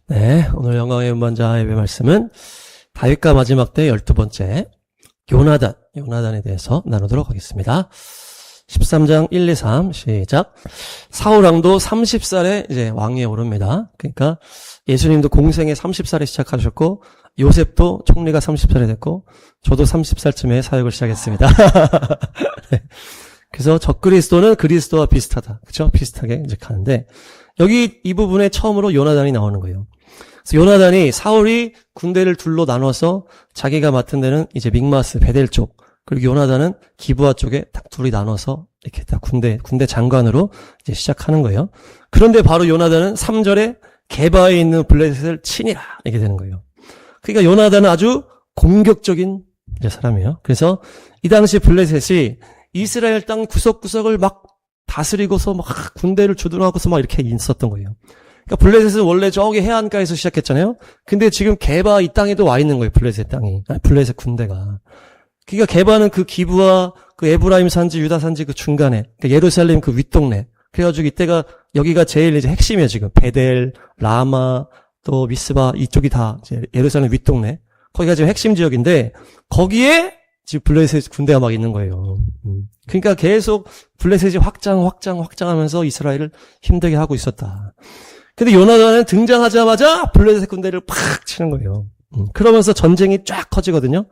네, 오늘 영광의 음반자 예배 말씀은 다윗과 마지막 때 12번째 요나단에 대해서 나누도록 하겠습니다. 13장 1, 2, 3 시작. 사울왕도 30살에 이제 왕위에 오릅니다. 그러니까 예수님도 공생에 30살에 시작하셨고 요셉도 총리가 30살에 됐고 저도 30살쯤에 사역을 시작했습니다. 네. 그래서 적그리스도는 그리스도와 비슷하다. 그렇죠? 비슷하게 이제 가는데 여기 이 부분에 처음으로 요나단이 나오는 거예요. 그래서 요나단이 사울이 군대를 둘로 나눠서 자기가 맡은 데는 이제 믹마스 베델 쪽, 그리고 요나단은 기브아 쪽에 딱 둘이 나눠서 이렇게 딱 군대 장관으로 이제 시작하는 거예요. 그런데 바로 요나단은 3절에 게바에 있는 블레셋을 치니라 이렇게 되는 거예요. 그러니까 요나단은 아주 공격적인 이제 사람이에요. 그래서 이 당시 블레셋이 이스라엘 땅 구석구석을 막 다스리고서 막 군대를 주둔하고서 막 이렇게 있었던 거예요. 그러니까 블레셋은 원래 저기 해안가에서 시작했잖아요. 근데 지금 게바 이 땅에도 와 있는 거예요. 블레셋 땅이. 블레셋 군대가. 그러니까 게바는 그 기브와 그 에브라임 산지, 유다 산지 그 중간에, 그러니까 예루살렘 그 윗동네. 그래가지고 이때가 여기가 제일 이제 핵심이에요. 지금 베델, 라마, 또 미스바 이쪽이 다 이제 예루살렘 윗동네. 거기가 지금 핵심 지역인데 거기에 지금 블레셋 군대가 막 있는 거예요. 그러니까 계속 블레셋이 확장하면서 이스라엘을 힘들게 하고 있었다. 근데 요나단은 등장하자마자 블레셋 군대를 팍 치는 거예요. 그러면서 전쟁이 쫙 커지거든요.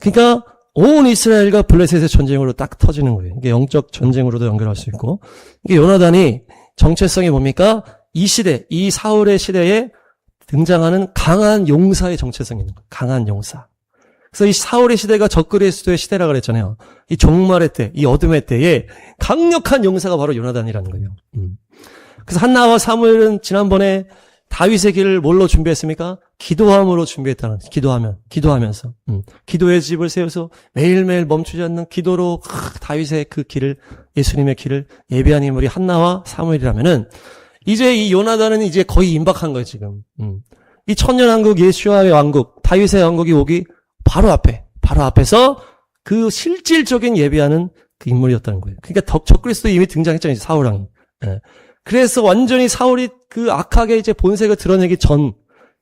그러니까 온 이스라엘과 블레셋의 전쟁으로 딱 터지는 거예요. 이게 영적 전쟁으로도 연결할 수 있고. 이게 요나단이 정체성이 뭡니까? 이 시대, 이 사울의 시대에 등장하는 강한 용사의 정체성이 있는 거예요. 강한 용사. 그래서 이 사울의 시대가 적그리스도의 시대라 그랬잖아요. 이 종말의 때, 이 어둠의 때에 강력한 용사가 바로 요나단이라는 거예요. 그래서 한나와 사무엘은 지난번에 다윗의 길을 뭘로 준비했습니까? 기도함으로 준비했다는, 기도하면서. 기도의 집을 세워서 매일매일 멈추지 않는 기도로 다윗의 그 길을, 예수님의 길을 예비한 인물이 한나와 사무엘이라면은 이제 이 요나단은 이제 거의 임박한 거예요, 지금. 이 천년왕국 예수와의 왕국, 다윗의 왕국이 오기 바로 앞에서 그 실질적인 예비하는 그 인물이었다는 거예요. 그러니까 적그리스도 이미 등장했잖아요, 사울왕이. 예. 그래서 완전히 사울이 그 악하게 이제 본색을 드러내기 전,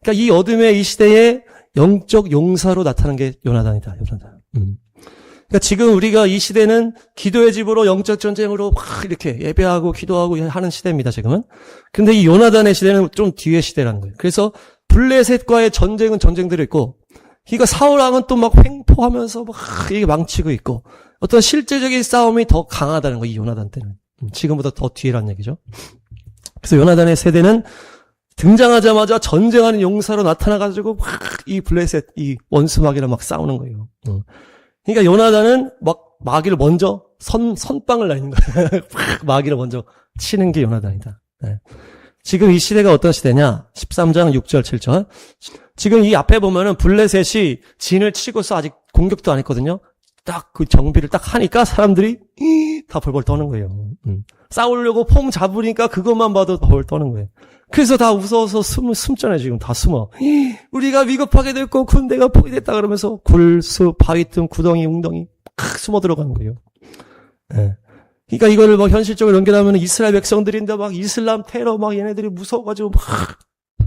그러니까 이 어둠의 이 시대에 영적 용사로 나타난 게 요나단이다, 요나단. 그러니까 지금 우리가 이 시대는 기도의 집으로 영적 전쟁으로 막 이렇게 예배하고 기도하고 하는 시대입니다, 지금은. 근데 이 요나단의 시대는 좀 뒤의 시대라는 거예요. 그래서 블레셋과의 전쟁은 전쟁들이 있고, 그러니까 사울왕은 또 막 횡포하면서 막 이게 망치고 있고, 어떤 실제적인 싸움이 더 강하다는 거예요, 이 요나단 때는. 지금보다 더 뒤에란 얘기죠. 그래서 요나단의 세대는 등장하자마자 전쟁하는 용사로 나타나가지고 막 이 블레셋, 이 원수마귀랑 막 싸우는 거예요. 그러니까 요나단은 막 마귀를 먼저 선빵을 날리는 거예요. 마귀를 먼저 치는 게 요나단이다. 네. 지금 이 시대가 어떤 시대냐? 13장 6절 7절. 지금 이 앞에 보면은 블레셋이 진을 치고서 아직 공격도 안 했거든요. 딱 그 정비를 딱 하니까 사람들이 다 벌벌 떠는 거예요. 싸우려고 폼 잡으니까 그것만 봐도 벌벌 떠는 거예요. 그래서 다 무서워서 숨잖아요. 지금 다 숨어. 우리가 위급하게 됐고 군대가 포위됐다 그러면서 굴, 숲, 바위 틈, 구덩이, 웅덩이 막 숨어 들어가는 거예요. 네. 그러니까 이거를 막 현실적으로 연결하면 이스라엘 백성들인데 막 이슬람 테러 막 얘네들이 무서워가지고 막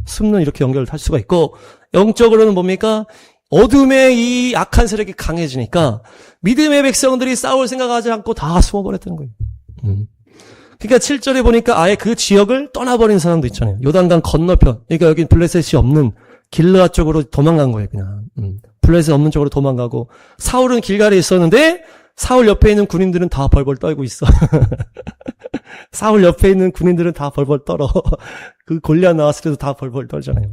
숨는 이렇게 연결을 할 수가 있고, 영적으로는 뭡니까? 어둠의 이 악한 세력이 강해지니까 믿음의 백성들이 싸울 생각하지 않고 다 숨어버렸다는 거예요. 그러니까 7절에 보니까 아예 그 지역을 떠나버린 사람도 있잖아요. 요단강 건너편. 그러니까 여긴 블레셋이 없는 길르아 쪽으로 도망간 거예요, 그냥. 블레셋 없는 쪽으로 도망가고, 사울은 길갈에 있었는데 사울 옆에 있는 군인들은 다 벌벌 떨고 있어. 사울 옆에 있는 군인들은 다 벌벌 떨어. 그 골리앗 나왔을 때도 다 벌벌 떨잖아요.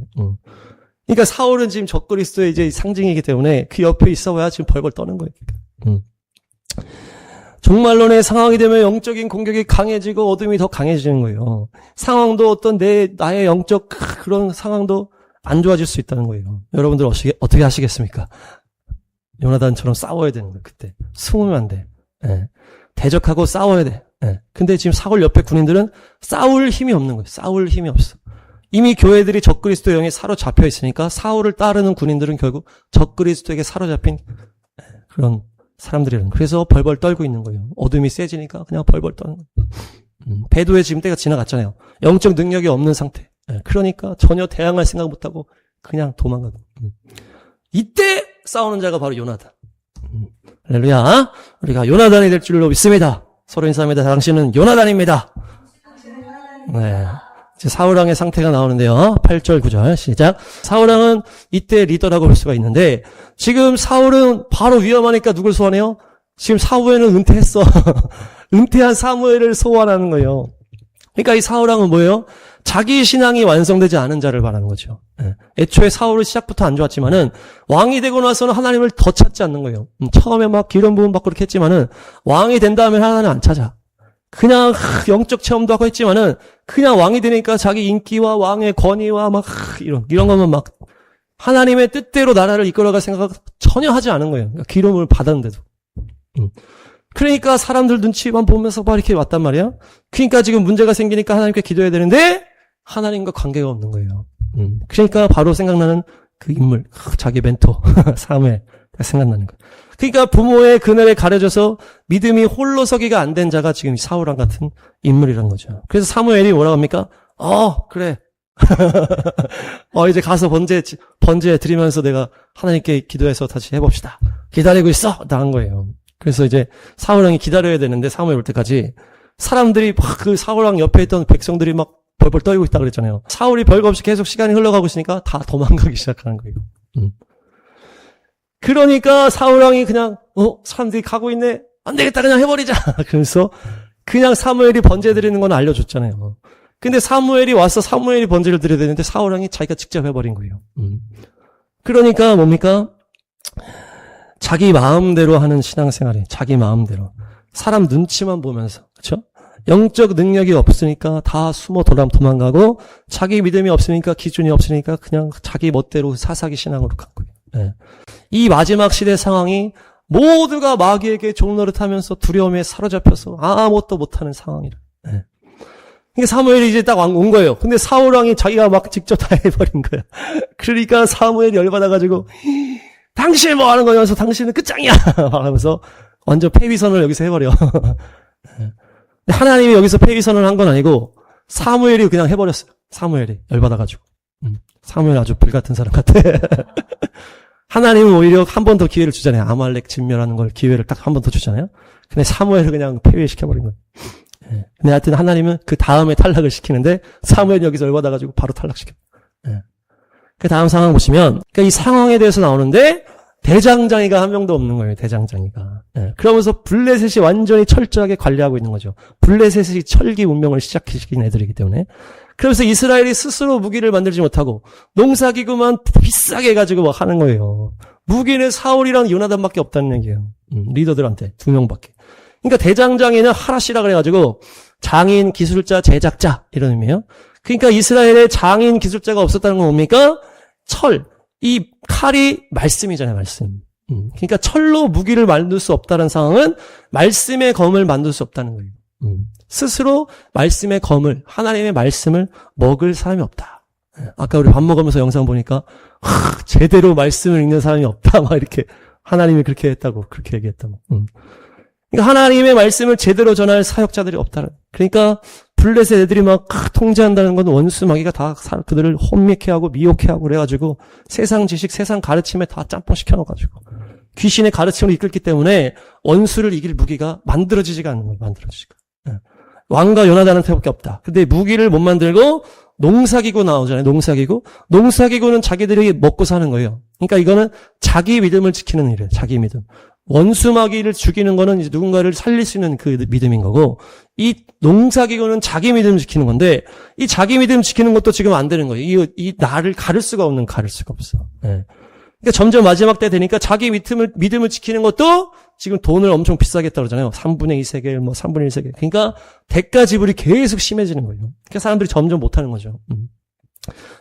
그러니까 사울은 지금 적그리스도의 이제 상징이기 때문에 그 옆에 있어봐야 지금 벌벌 떠는 거예요. 종말론의 상황이 되면 영적인 공격이 강해지고 어둠이 더 강해지는 거예요. 상황도 어떤 나의 영적 그런 상황도 안 좋아질 수 있다는 거예요. 여러분들 어떻게 하시겠습니까? 요나단처럼 싸워야 되는 거예요, 그때. 숨으면 안 돼. 예. 대적하고 싸워야 돼. 예. 근데 지금 사울 옆에 군인들은 싸울 힘이 없는 거예요. 싸울 힘이 없어. 이미 교회들이 적그리스도의 영에 사로잡혀 있으니까 사울을 따르는 군인들은 결국 적그리스도에게 사로잡힌 그런 사람들이라는 거예요. 그래서 벌벌 떨고 있는 거예요. 어둠이 세지니까 그냥 벌벌 떠는 거예요. 배도의 지금 때가 지나갔잖아요. 영적 능력이 없는 상태. 그러니까 전혀 대항할 생각 못하고 그냥 도망가고. 이때 싸우는 자가 바로 요나단. 할렐루야. 우리가 요나단이 될 줄로 믿습니다. 서로 인사합니다. 당신은 요나단입니다. 네. 이제 사울왕의 상태가 나오는데요. 8절 9절 시작. 사울왕은 이때 리더라고 볼 수가 있는데 지금 사울은 바로 위험하니까 누굴 소환해요? 지금 사무엘은 은퇴했어. 은퇴한 사무엘을 소환하는 거예요. 그러니까 이 사울왕은 뭐예요? 자기 신앙이 완성되지 않은 자를 말하는 거죠. 애초에 사울은 시작부터 안 좋았지만은 왕이 되고 나서는 하나님을 더 찾지 않는 거예요. 처음에 막 기름 부음 받고 그렇게 했지만은 왕이 된 다음에 하나님 안 찾아. 그냥 영적 체험도 하고 했지만은 그냥 왕이 되니까 자기 인기와 왕의 권위와 막 이런 것만 막 하나님의 뜻대로 나라를 이끌어갈 생각을 전혀 하지 않은 거예요. 그러니까 기름을 받았는데도. 그러니까 사람들 눈치만 보면서 막 이렇게 왔단 말이야. 그러니까 지금 문제가 생기니까 하나님께 기도해야 되는데 하나님과 관계가 없는 거예요. 그러니까 바로 생각나는 그 인물, 자기 멘토 사무엘 생각나는 거예요. 그러니까 부모의 그늘에 가려져서 믿음이 홀로 서기가 안 된 자가 지금 사울왕 같은 인물이란 거죠. 그래서 사무엘이 뭐라고 합니까? 그래. 이제 가서 번제 드리면서 내가 하나님께 기도해서 다시 해봅시다. 기다리고 있어! 나간 거예요. 그래서 이제 사울왕이 기다려야 되는데 사무엘 올 때까지 사람들이 막 그 사울왕 옆에 있던 백성들이 막 벌벌 떨고 있다 그랬잖아요. 사울이 별거 없이 계속 시간이 흘러가고 있으니까 다 도망가기 시작하는 거예요. 그러니까 사울왕이 그냥 사람들이 가고 있네. 안 되겠다 그냥 해버리자. 그래서 그냥 사무엘이 번제 드리는 건 알려줬잖아요. 근데 사무엘이 와서 사무엘이 번제를 드려야 되는데 사울왕이 자기가 직접 해버린 거예요. 그러니까 뭡니까? 자기 마음대로 하는 신앙생활이 자기 마음대로 사람 눈치만 보면서 그렇죠? 영적 능력이 없으니까 다 숨어 도망가고 자기 믿음이 없으니까 기준이 없으니까 그냥 자기 멋대로 사사기 신앙으로 간 거예요. 네. 이 마지막 시대 상황이 모두가 마귀에게 종노릇하면서 두려움에 사로잡혀서 아무것도 못하는 상황이라. 네. 그러니까 사무엘이 이제 딱 온 거예요. 근데 사울왕이 자기가 막 직접 다 해버린 거야. 그러니까 사무엘이 열받아가지고 당신 뭐 하는 거냐면서 당신은 끝장이야 하면서 완전 패위선을 여기서 해버려. 하나님이 여기서 패위선을 한 건 아니고 사무엘이 그냥 해버렸어요. 사무엘이 열받아가지고. 사무엘 아주 불같은 사람 같아. 하나님은 오히려 한 번 더 기회를 주잖아요. 아말렉 진멸하는 걸 기회를 딱 한 번 더 주잖아요. 근데 사무엘을 그냥 폐위시켜버린 거예요. 근데 하여튼 하나님은 그 다음에 탈락을 시키는데 사무엘이 여기서 열받아가지고 바로 탈락시켜요. 그 다음 상황 보시면 그러니까 이 상황에 대해서 나오는데 대장장이가 한 명도 없는 거예요. 대장장이가. 그러면서 블레셋이 완전히 철저하게 관리하고 있는 거죠. 블레셋이 철기 운명을 시작시킨 애들이기 때문에. 그러면서 이스라엘이 스스로 무기를 만들지 못하고 농사기구만 비싸게 해가지고 막 하는 거예요. 무기는 사울이랑 요나단밖에 없다는 얘기예요. 리더들한테 2명밖에. 그러니까 대장장이는 하라시라 그래가지고 장인, 기술자, 제작자 이런 의미예요. 그러니까 이스라엘에 장인, 기술자가 없었다는 건 뭡니까? 철. 이 칼이 말씀이잖아요, 말씀. 그러니까 철로 무기를 만들 수 없다는 상황은 말씀의 검을 만들 수 없다는 거예요. 스스로 말씀의 검을, 하나님의 말씀을 먹을 사람이 없다. 아까 우리 밥 먹으면서 영상 보니까 제대로 말씀을 읽는 사람이 없다. 막 이렇게 하나님이 그렇게 했다고, 그렇게 얘기했다고. 그러니까 하나님의 말씀을 제대로 전할 사역자들이 없다는. 그러니까 블레셋 애들이 막 통제한다는 건 원수 마귀가 다 그들을 혼미케하고 미혹해하고 그래가지고 세상 지식, 세상 가르침에 다 짬뽕 시켜놓아가지고 귀신의 가르침으로 이끌기 때문에 원수를 이길 무기가 만들어지지가 않는 거예요. 만들어지지가. 왕과 요나단한테 밖에 없다. 근데 무기를 못 만들고 농사기구 나오잖아요. 농사기구. 농사기구는 자기들이 먹고 사는 거예요. 그러니까 이거는 자기 믿음을 지키는 일이에요. 자기 믿음. 원수 마귀를 죽이는 거는 이제 누군가를 살릴 수 있는 그 믿음인 거고, 이 농사기구는 자기 믿음을 지키는 건데, 이 자기 믿음 지키는 것도 지금 안 되는 거예요. 이 나를 가를 수가 없어. 네. 그러니까 점점 마지막 때 되니까 자기 믿음을 지키는 것도 지금 돈을 엄청 비싸게 했다고 그러잖아요. 3분의 2 세계, 3분의 1 세계. 그러니까 대가 지불이 계속 심해지는 거예요. 그러니까 사람들이 점점 못하는 거죠.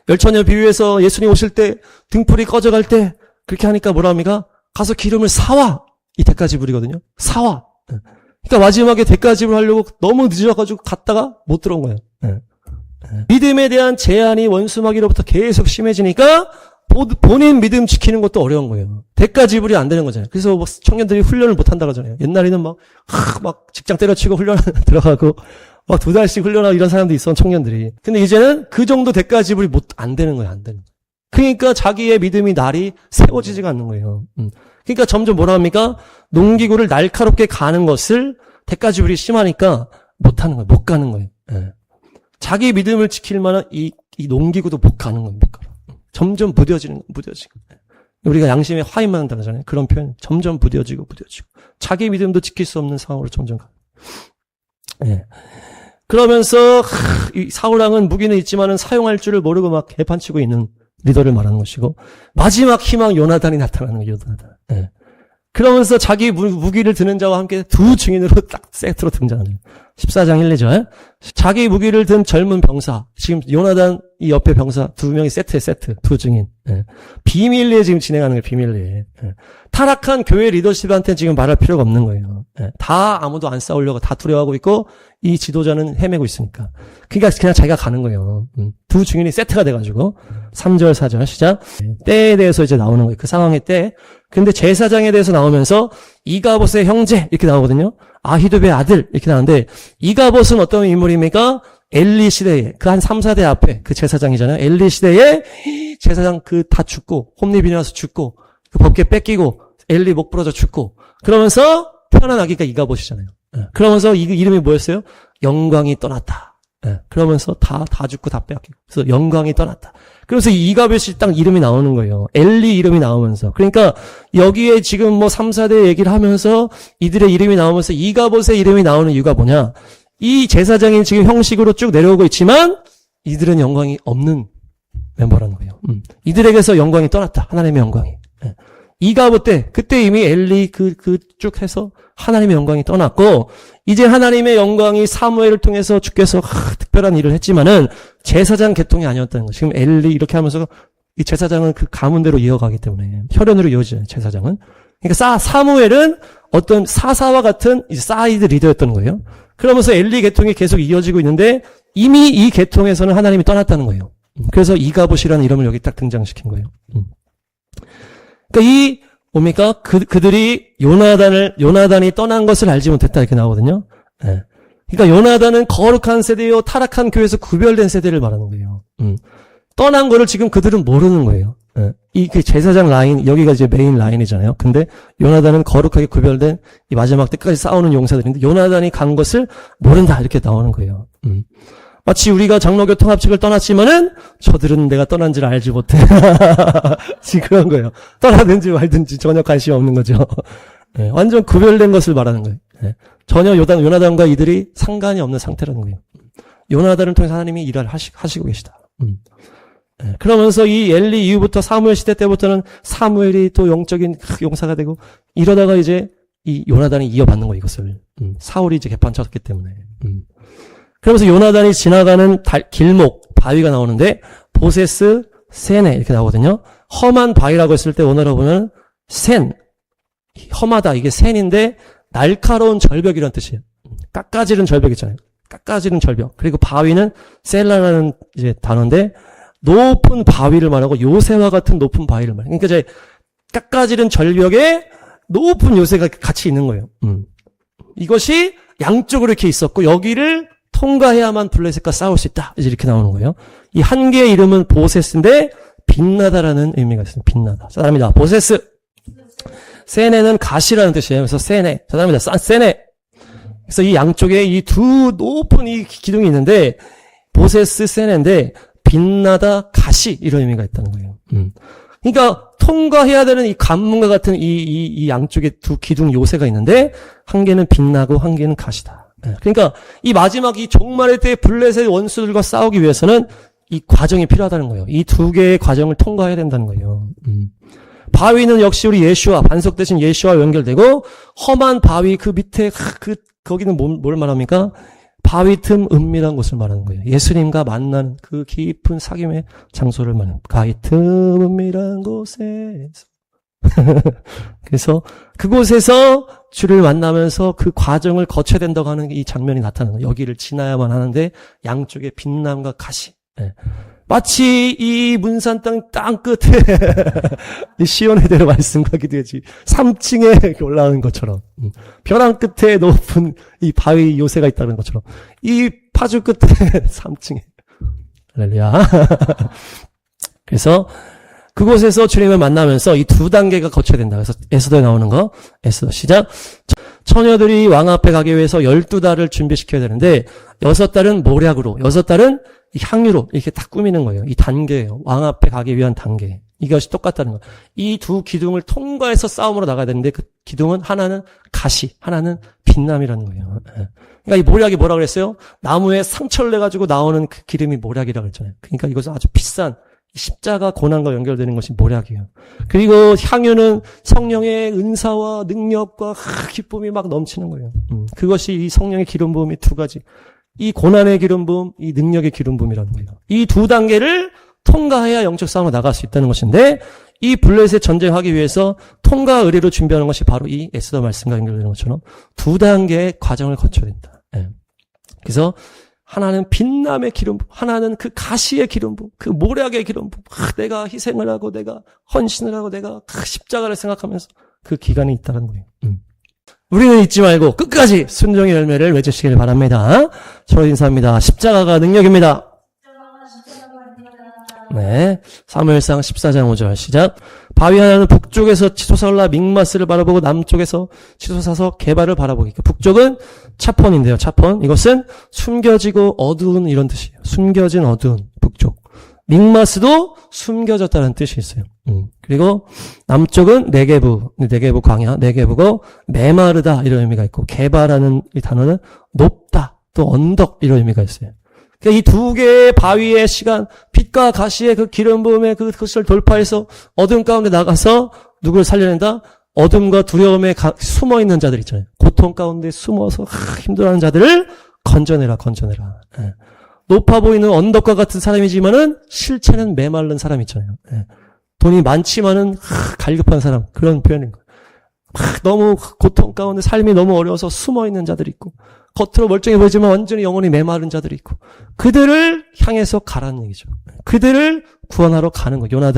열처녀 비유에서 예수님 오실 때 등불이 꺼져갈 때 그렇게 하니까 뭐라 합니까? 가서 기름을 사와. 이 대가 지불이거든요. 사와. 그러니까 마지막에 대가 지불하려고 너무 늦어가지고 갔다가 못 들어온 거예요. 믿음에 대한 제한이 원수마귀로부터 계속 심해지니까 본인 믿음 지키는 것도 어려운 거예요. 대가 지불이 안 되는 거잖아요. 그래서 뭐 청년들이 훈련을 못 한다 그러잖아요. 옛날에는 막 직장 때려치고 훈련 들어가고 막 2달씩 훈련하고 이런 사람도 있어, 청년들이. 근데 이제는 그 정도 대가 지불이 안 되는 거예요, 안 되는 거예요. 그러니까 자기의 믿음이 날이 세워지지가 않는 거예요. 그러니까 점점 뭐라 합니까? 농기구를 날카롭게 가는 것을 대가 지불이 심하니까 못 하는 거예요. 못 가는 거예요. 예. 자기 믿음을 지킬 만한 이 농기구도 못 가는 거예요. 못 가. 점점 무뎌지는 거예요. 무뎌지고. 우리가 양심에 화인만 한다고 하잖아요. 그런 표현. 점점 무뎌지고. 자기 믿음도 지킬 수 없는 상황으로 점점 가요. 예. 그러면서 이 사울왕은 무기는 있지만은 사용할 줄을 모르고 막 개판치고 있는 리더를 말하는 것이고, 마지막 희망 요나단이 나타나는 거예요. 요나단. 예. 그러면서 자기 무기를 드는 자와 함께 두 증인으로 딱 세트로 등장하네요. 14장 1, 2절. 자기 무기를 든 젊은 병사, 지금 요나단 이 옆에 병사 두 명이 세트, 두 증인. 예. 비밀리에 지금 진행하는 거예요, 비밀리에. 예. 타락한 교회 리더십한테 지금 말할 필요가 없는 거예요. 예. 다 아무도 안 싸우려고 다 두려워하고 있고, 이 지도자는 헤매고 있으니까. 그러니까 그냥 자기가 가는 거예요. 두 증인이 세트가 돼가지고. 3절, 4절 시작. 때에 대해서 이제 나오는 거예요. 그 상황의 때. 근데 제사장에 대해서 나오면서 이가봇의 형제 이렇게 나오거든요. 아히두베의 아들 이렇게 나오는데, 이가봇은 어떤 인물입니까? 엘리 시대에 그 한 3, 4대 앞에 그 제사장이잖아요. 엘리 시대에 제사장 그 다 죽고 홈리빈이 와서 죽고 그 법궤 뺏기고 엘리 목 부러져 죽고 그러면서 태어난 아기가 이가봇이잖아요. 그러면서 이 이름이 뭐였어요? 영광이 떠났다. 그러면서 다 죽고 다 빼앗기고 그래서 영광이 떠났다. 그래서 이 이가봇이 딱 이름이 나오는 거예요. 엘리 이름이 나오면서. 그러니까 여기에 지금 뭐 3, 4대 얘기를 하면서 이들의 이름이 나오면서 이가봇의 이름이 나오는 이유가 뭐냐? 이 제사장이 지금 형식으로 쭉 내려오고 있지만 이들은 영광이 없는 멤버라는 거예요. 이들에게서 영광이 떠났다. 하나님의 영광이. 이가봇 때 그때 이미 엘리 쭉 해서 하나님의 영광이 떠났고 이제 하나님의 영광이 사무엘을 통해서 주께서 특별한 일을 했지만은 제사장 계통이 아니었다는 거예요. 지금 엘리 이렇게 하면서 이 제사장은 그 가문대로 이어가기 때문에 혈연으로 이어지는 제사장은. 그러니까 사무엘은 어떤 사사와 같은 사이드 리더였던 거예요. 그러면서 엘리 계통이 계속 이어지고 있는데 이미 이 계통에서는 하나님이 떠났다는 거예요. 그래서 이가봇이라는 이름을 여기 딱 등장시킨 거예요. 그러니까 뭡니까? 그들이 요나단이 떠난 것을 알지 못했다 이렇게 나오거든요. 예. 그러니까 요나단은 거룩한 세대요, 타락한 교회에서 구별된 세대를 말하는 거예요. 떠난 거를 지금 그들은 모르는 거예요. 예. 그 제사장 라인, 여기가 이제 메인 라인이잖아요. 근데 요나단은 거룩하게 구별된 이 마지막 때까지 싸우는 용사들인데 요나단이 간 것을 모른다 이렇게 나오는 거예요. 마치 우리가 장로교 통합측을 떠났지만은 저들은 내가 떠난지를 알지 못해. 지금 그런 거예요. 떠나든지 말든지 전혀 관심 없는 거죠. 네, 완전 구별된 것을 말하는 거예요. 네, 전혀 요나단과 이들이 상관이 없는 상태라는 거예요. 요나단을 통해서 하나님이 일을 하시고 계시다. 네, 그러면서 이 엘리 이후부터 사무엘 시대 때부터는 사무엘이 또 영적인 용사가 되고 이러다가 이제 이 요나단이 이어받는 거예요. 이것을. 사울이 이제 개판쳤기 때문에. 그러면서 요나단이 지나가는 길목, 바위가 나오는데 보세스, 세네 이렇게 나오거든요. 험한 바위라고 했을 때 원어로 보면 센, 험하다 이게 센인데 날카로운 절벽이라는 뜻이에요. 깎아지른 절벽 있잖아요. 깎아지른 절벽. 그리고 바위는 셀라라는 이제 단어인데 높은 바위를 말하고 요새와 같은 높은 바위를 말해요. 그러니까 이제 깎아지른 절벽에 높은 요새가 같이 있는 거예요. 이것이 양쪽으로 이렇게 있었고 여기를 통과해야만 블레셋과 싸울 수 있다. 이제 이렇게 나오는 거예요. 이 한 개의 이름은 보세스인데 빛나다라는 의미가 있습니다. 빛나다. 자, 다릅니다. 보세스. 세네는 가시라는 뜻이에요. 그래서 세네. 자, 다릅니다. 세네. 그래서 이 양쪽에 이 두 높은 이 기둥이 있는데 보세스, 세네인데 빛나다, 가시 이런 의미가 있다는 거예요. 그러니까 통과해야 되는 이 관문과 같은 이 양쪽에 두 기둥 요새가 있는데 한 개는 빛나고 한 개는 가시다. 그러니까 이 마지막 이 종말의 때 블레셋 원수들과 싸우기 위해서는 이 과정이 필요하다는 거예요. 이 두 개의 과정을 통과해야 된다는 거예요. 바위는 역시 우리 예수와 반석 대신 예수와 연결되고 험한 바위 그 밑에 거기는 뭘 말합니까? 바위 틈 은밀한 곳을 말하는 거예요. 예수님과 만나는 그 깊은 사귐의 장소를 말하는 바위 틈 은밀한 곳에서 그래서 그곳에서 주를 만나면서 그 과정을 거쳐야 된다고 하는 이 장면이 나타나는 거예요. 여기를 지나야만 하는데 양쪽에 빛남과 가시. 예. 마치 이 문산 땅 끝에 이 시온에 대한 말씀과 기도했지 3층에 이렇게 올라오는 것처럼 벼랑 끝에 높은 이 바위 요새가 있다는 것처럼 이 파주 끝에 3층에 할렐루야. 그래서 그곳에서 주님을 만나면서 이 두 단계가 거쳐야 된다. 그래서 에스더에 나오는 거, 에스더 시작. 처녀들이 왕 앞에 가기 위해서 12달을 준비시켜야 되는데 6달은 모략으로, 6달은 향유로 이렇게 딱 꾸미는 거예요. 이 단계예요. 왕 앞에 가기 위한 단계. 이것이 똑같다는 거예요. 이 두 기둥을 통과해서 싸움으로 나가야 되는데 그 기둥은 하나는 가시, 하나는 빛남이라는 거예요. 그러니까 이 모략이 뭐라고 그랬어요? 나무에 상처를 내가지고 나오는 그 기름이 모략이라고 그랬잖아요. 그러니까 이것은 아주 비싼 십자가 고난과 연결되는 것이 모략이에요. 그리고 향유는 성령의 은사와 능력과 기쁨이 막 넘치는 거예요. 그것이 이 성령의 기름 부음이 두 가지. 이 고난의 기름 부음, 이 능력의 기름 부음이라는 거예요. 이 두 단계를 통과해야 영적 싸움으로 나갈 수 있다는 것인데 이 블레셋 전쟁하기 위해서 통과 의례로 준비하는 것이 바로 이 에스더 말씀과 연결되는 것처럼 두 단계의 과정을 거쳐야 된다. 그래서 하나는 빛남의 기름부, 하나는 그 가시의 기름부, 그 모략의 기름부. 내가 희생을 하고 내가 헌신을 하고 내가 십자가를 생각하면서 그 기간이 있다는 거예요. 우리는 잊지 말고 끝까지 순종의 열매를 맺으시길 바랍니다. 서로 인사합니다. 십자가가 능력입니다. 네, 사무엘상 14장 5절 시작. 바위 하나는 북쪽에서 치솟아 올라 믹마스를 바라보고 남쪽에서 치솟아서 게발을 바라보기. 북쪽은 차폰인데요. 차폰. 이것은 숨겨지고 어두운 이런 뜻이에요. 숨겨진 어두운 북쪽. 믹마스도 숨겨졌다는 뜻이 있어요. 그리고 남쪽은 네게부 광야, 네게부고 메마르다 이런 의미가 있고 게발하는 이 단어는 높다, 또 언덕 이런 의미가 있어요. 이 두 개의 바위의 시간, 빛과 가시의 그 기름 부음의 그것을 돌파해서 어둠 가운데 나가서 누구를 살려낸다? 어둠과 두려움에 숨어 있는 자들 있잖아요. 고통 가운데 숨어서 힘들어하는 자들을 건져내라. 예. 높아 보이는 언덕과 같은 사람이지만은 실체는 메마른 사람 있잖아요. 예. 돈이 많지만은 갈급한 사람, 그런 표현인 거예요. 너무 고통 가운데 삶이 너무 어려워서 숨어 있는 자들이 있고 겉으로 멀쩡해 보이지만 완전히 영혼이 메마른 자들이 있고 그들을 향해서 가라는 얘기죠. 그들을 구원하러 가는 거예요.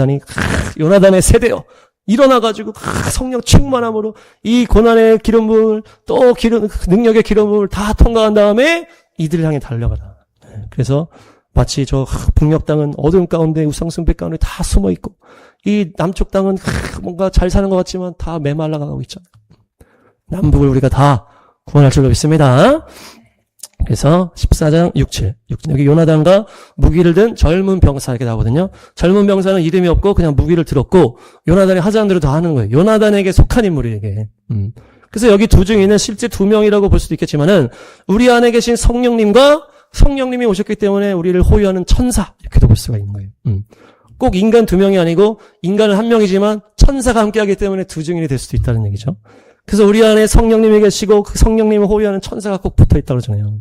요나단의 세대요. 일어나가지고 성령 충만함으로 이 고난의 기름 부음을 또 능력의 기름 부음을 다 통과한 다음에 이들을 향해 달려가라. 그래서 마치 저 북녘 땅은 어두운 가운데 우상숭배 가운데 다 숨어 있고 이 남쪽 땅은 뭔가 잘 사는 것 같지만 다 메말라가고 있잖아요. 남북을 우리가 다 구원할 줄로 믿습니다. 그래서 14장 6, 7 여기 요나단과 무기를 든 젊은 병사 이렇게 나오거든요. 젊은 병사는 이름이 없고 그냥 무기를 들었고 요나단이 하자는 대로 다 하는 거예요. 요나단에게 속한 인물이에요. 이게. 그래서 여기 두 증인은 실제 두 명이라고 볼 수도 있겠지만은 우리 안에 계신 성령님과 성령님이 오셨기 때문에 우리를 호위하는 천사 이렇게도 볼 수가 있는 거예요. 꼭 인간 두 명이 아니고 인간은 한 명이지만 천사가 함께하기 때문에 두 증인이 될 수도 있다는 얘기죠. 그래서 우리 안에 성령님이 계시고 그 성령님을 호위하는 천사가 꼭 붙어있다고 그러잖아요.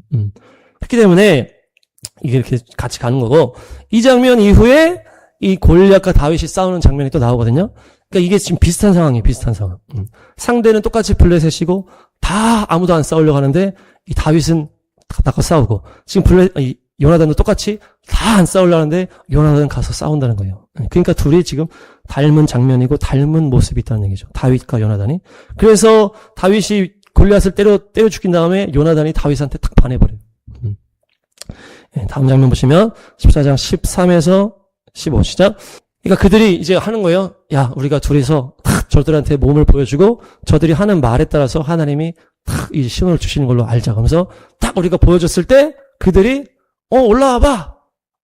그렇기 때문에 이게 이렇게 같이 가는 거고 이 장면 이후에 이 골리앗과 다윗이 싸우는 장면이 또 나오거든요. 그러니까 이게 지금 비슷한 상황이에요. 비슷한 상황. 상대는 똑같이 블레셋이고 다 아무도 안 싸우려고 하는데 이 다윗은 나가 싸우고 지금 요나단도 똑같이 다 안 싸우려고 하는데 요나단은 가서 싸운다는 거예요. 그러니까 둘이 지금 닮은 장면이고 닮은 모습이 있다는 얘기죠. 다윗과 요나단이. 그래서 다윗이 골리앗을 때려 죽인 다음에 요나단이 다윗한테 딱 반해버려요. 다음 장면 보시면 14장 13에서 15 시작. 그러니까 그들이 이제 하는 거예요. 야, 우리가 둘이서 탁 저들한테 몸을 보여주고 저들이 하는 말에 따라서 하나님이 탁 이 신호를 주시는 걸로 알자. 그러면서 딱 우리가 보여줬을 때 그들이 올라와봐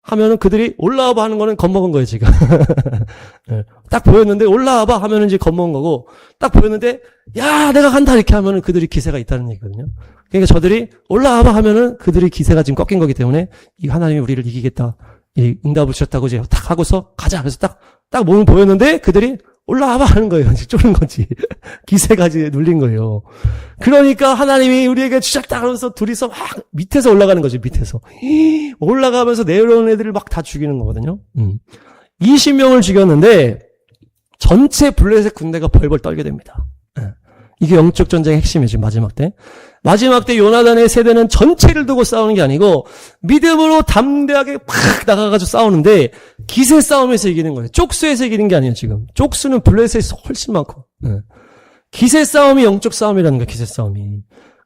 하면은 그들이 올라와봐 하는 거는 겁먹은 거예요 지금. 딱 보였는데 올라와봐 하면은 이제 겁먹은 거고 딱 보였는데 야 내가 간다 이렇게 하면은 그들이 기세가 있다는 얘기거든요. 그러니까 저들이 올라와봐 하면은 그들이 기세가 지금 꺾인 거기 때문에 이 하나님이 우리를 이기겠다 이 응답을 주셨다고 이제 딱 하고서 가자 그래서 딱 몸을 보였는데 그들이 올라와봐 하는 거예요. 쫄은 거지. 기세가 이제 눌린 거예요. 그러니까 하나님이 우리에게 주셨다 그러면서 둘이서 막 밑에서 올라가는 거지, 밑에서. 올라가면서 내려오는 애들을 막 다 죽이는 거거든요. 20명을 죽였는데 전체 블레셋 군대가 벌벌 떨게 됩니다. 이게 영적 전쟁의 핵심이지, 마지막 때. 마지막 때 요나단의 세대는 전체를 두고 싸우는 게 아니고 믿음으로 담대하게 팍 나가가지고 싸우는데 기세 싸움에서 이기는 거예요. 쪽수에서 이기는 게 아니에요, 지금. 쪽수는 블레셋에서 훨씬 많고. 기세 싸움이 영적 싸움이라는 거예요, 기세 싸움이.